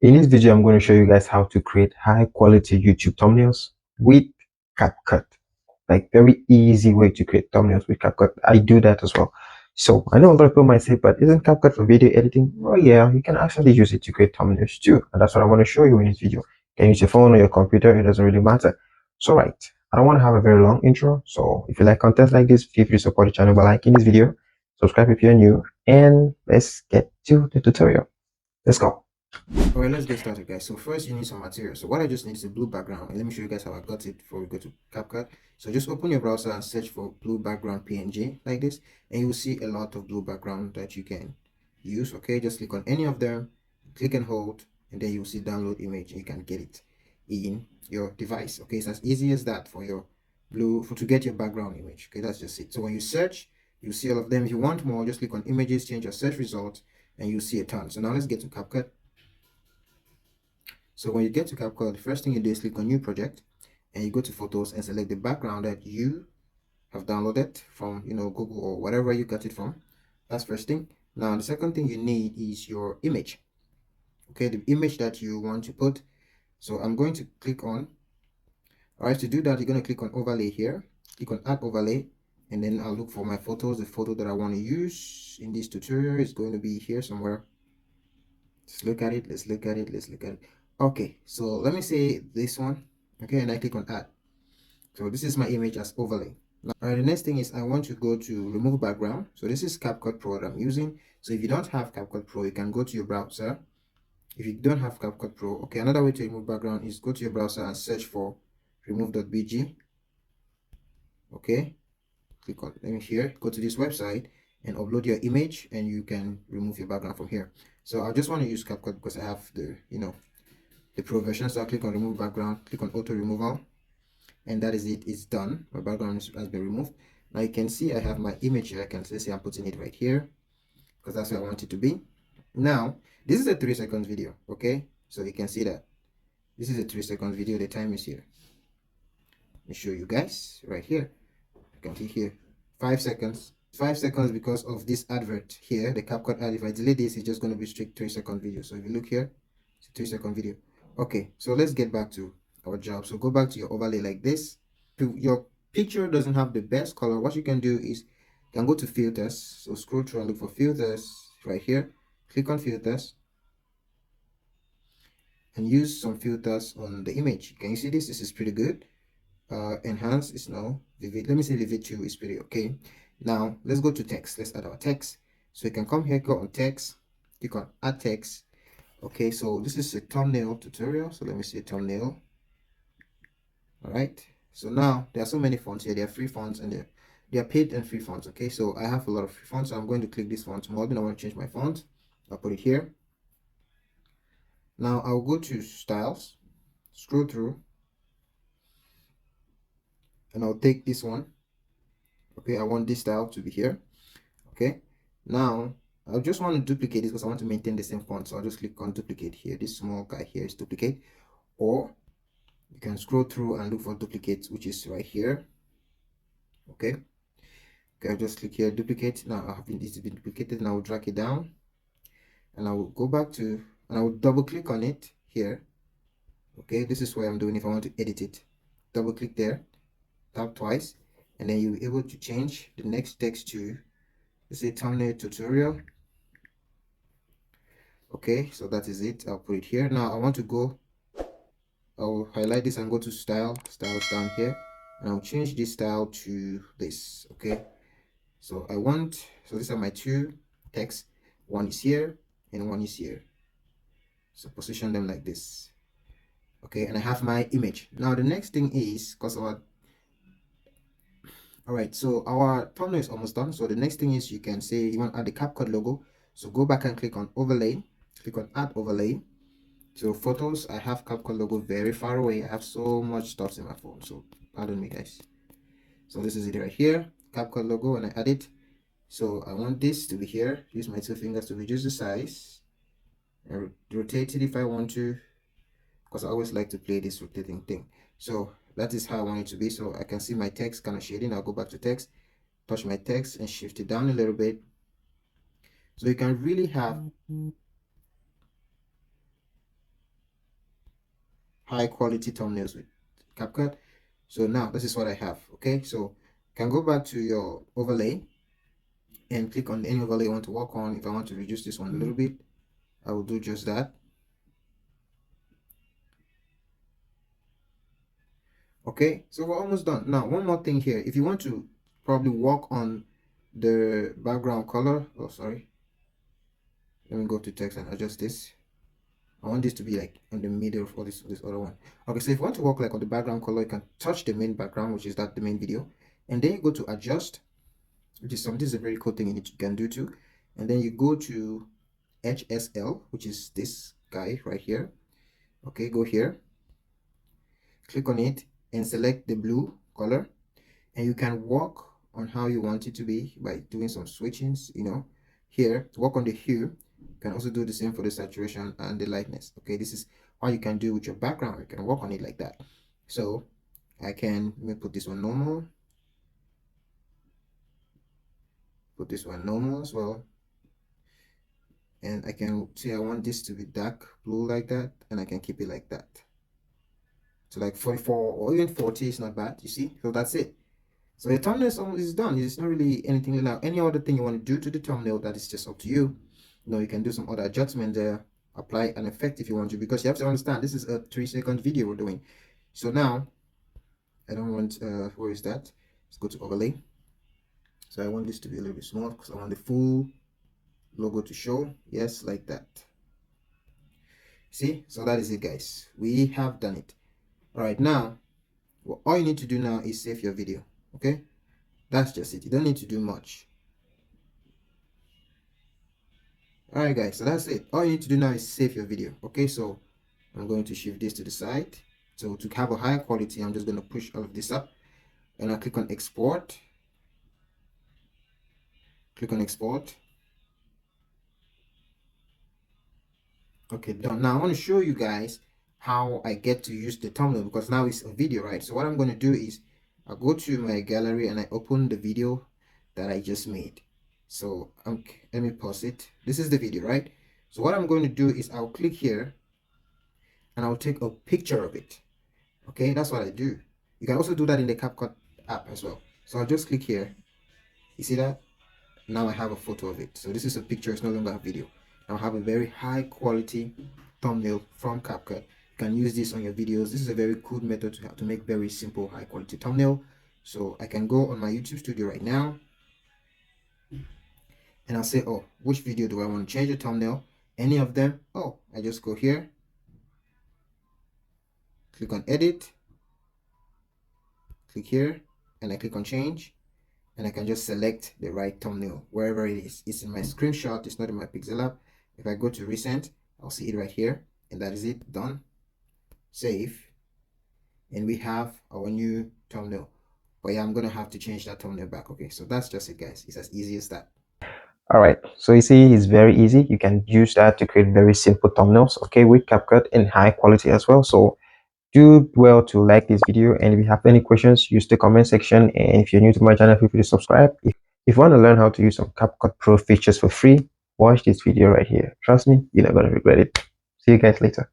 In this video, I'm going to show you guys how to create high quality YouTube thumbnails with CapCut. Like very easy way to create thumbnails with CapCut. I do that as well. So I know a lot of people might say, but isn't CapCut for video editing? Oh yeah, you can actually use it to create thumbnails too. And that's what I want to show you in this video. You can use your phone or your computer, it doesn't really matter. So right, I don't want to have a very long intro. So if you like content like this, feel free to support the channel by liking this video, subscribe if you're new, and let's get to the tutorial. Let's go. Alright, let's get started, guys. So first you need some material. So what I just need is a blue background, and let me show you guys how I got it before we go to CapCut. So just open your browser and search for blue background PNG like this, and you will see a lot of blue background that you can use. Okay, just click on any of them, click and hold, and then you'll see download image, and you can get it in your device. Okay, it's as easy as that for your to get your background image. Okay, that's just it. So when you search, you see all of them. If you want more, just click on images, change your search results, and you'll see a ton. So now let's get to CapCut. So when you get to CapCut, the first thing you do is click on new project, and you go to photos and select the background that you have downloaded from Google or whatever you got it from. That's first thing. Now the second thing you need is your image. Okay, the image that you want to put. So I'm going to click on. Alright, to do that, you're going to click on overlay here, click on add overlay, and then I'll look for my photos. The photo that I want to use in this tutorial is going to be here somewhere. Let's look at it. Let's look at it. Let's look at it. Okay, so let me say this one. Okay, and I click on add. So this is my image as overlay. Now, the next thing is I want to go to remove background. So this is CapCut Pro that I'm using. So if you don't have CapCut Pro, you can go to your browser. If you don't have CapCut Pro, okay, another way to remove background is go to your browser and search for remove.bg. Okay, click on here, go to this website and upload your image, and you can remove your background from here. So I just want to use CapCut because I have the the Pro version. So I'll click on remove background, click on auto removal, and that is it. It's done. My background has been removed. Now you can see I have my image here. I can say I'm putting it right here because that's where I want it to be. Now this is a 3 seconds video. Okay, so you can see that this is a 3 seconds video. The time is here. Let me show you guys right here. You can see here 5 seconds. 5 seconds because of this advert here, the CapCut ad. If I delete this, it's just going to be strict 3 second video. So if you look here, it's a 3 second video. Okay, so let's get back to our job. So go back to your overlay like this. If your picture doesn't have the best color, what you can do is you can go to filters. So scroll through and look for filters right here. Click on filters and use some filters on the image. Can you see this? This is pretty good. Enhance is now vivid. Let me say vivid 2 is pretty okay. Now let's go to text. Let's add our text. So you can come here, go on text, click on add text. Okay, so this is a thumbnail tutorial. So let me see a thumbnail. All right, so now there are so many fonts here. There are free fonts and they are paid and free fonts. Okay, so I have a lot of free fonts, so I'm going to click this font more. Then I want to change my font. I'll put it here. Now I'll go to styles, scroll through, and I'll take this one. Okay, I want this style to be here. Okay, now I just want to duplicate this because I want to maintain the same font. So I'll just click on duplicate here. This small guy here is duplicate, or you can scroll through and look for duplicate, which is right here. Okay, I'll just click here, duplicate. Now I have this been duplicated, and I will drag it down, and I will go back to, and I will double click on it here. Okay, this is what I'm doing if I want to edit it. Double click there, tap twice, and then you'll be able to change the next text to, let's say, thumbnail tutorial. Okay, so that is it. I'll put it here. Now I want to go, I'll highlight this and go to styles down here, and I'll change this style to this. Okay, so these are my two texts. One is here and one is here. So position them like this. Okay, and I have my image. Now the next thing is, because our Alright, so our thumbnail is almost done. So the next thing is you can say you want to add the CapCut logo. So go back and click on overlay, click on add overlay. So photos, I have CapCut logo very far away. I have so much stuff in my phone, so pardon me guys. So this is it right here, CapCut logo, and I add it. So I want this to be here. Use my 2 fingers to reduce the size and rotate it if I want to, because I always like to play this rotating thing. So that is how I want it to be. So I can see my text kind of shading. I'll go back to text, touch my text and shift it down a little bit. So you can really have high quality thumbnails with CapCut. So now this is what I have. Okay, so you can go back to your overlay and click on any overlay you want to work on. If I want to reduce this one a little bit, I will do just that. Okay, so we're almost done. Now, one more thing here. If you want to probably work on the background color, oh, sorry. Let me go to text and adjust this. I want this to be like in the middle of all this other one. Okay, so if you want to work like on the background color, you can touch the main background, which is the main video, and then you go to adjust, which is something, this is a very cool thing you can do too. And then you go to HSL, which is this guy right here. Okay, go here, click on it, and select the blue color, and you can work on how you want it to be by doing some switchings. Here to work on the hue. You can also do the same for the saturation and the lightness. Okay, this is how you can do with your background. You can work on it like that. So let me put this one normal, put this one normal as well, and I can say I want this to be dark blue like that, and I can keep it like that. So like 44 or even 40 is not bad, you see. So that's it. So the thumbnail is done. It's not really anything like any other thing you want to do to the thumbnail. That is just up to you. You can do some other adjustment there, apply an effect if you want to, because you have to understand this is a 3-second video we're doing. So now I don't want where is that? Let's go to overlay. So I want this to be a little bit small because I want the full logo to show. Yes, like that. See, so that is it, guys. We have done it. All right, now all you need to do now is save your video. Okay, that's just it. You don't need to do much. All right, guys, so that's it. All you need to do now is save your video. Okay, so I'm going to shift this to the side. So to have a higher quality, I'm just going to push all of this up, and I'll click on export. Click on export. Okay, done. Now I want to show you guys how I get to use the thumbnail, because now it's a video, right? So what I'm going to do is I'll go to my gallery and I open the video that I just made. So let me pause it. This is the video, right? So what I'm going to do is I'll click here and I'll take a picture of it. Okay, that's what I do. You can also do that in the CapCut app as well. So I'll just click here. You see that? Now I have a photo of it. So this is a picture, it's no longer a video. Now I have a very high quality thumbnail from CapCut. You can use this on your videos. This is a very cool method to make very simple high quality thumbnail. So I can go on my YouTube studio right now and I'll say, oh, which video do I want to change the thumbnail? Any of them? Oh, I just go here, click on edit, click here, and I click on change, and I can just select the right thumbnail wherever it is. It's in my screenshot, it's not in my pixel app. If I go to recent, I'll see it right here, and that is it. Done. Save, and we have our new thumbnail. But yeah, I'm gonna have to change that thumbnail back. Okay, so that's just it, guys. It's as easy as that. All right, so you see it's very easy. You can use that to create very simple thumbnails, okay, with CapCut in high quality as well. So do well to like this video, and if you have any questions, use the comment section. And if you're new to my channel, feel free to subscribe. If you want to learn how to use some CapCut Pro features for free, watch this video right here. Trust me, you're not going to regret it. See you guys later.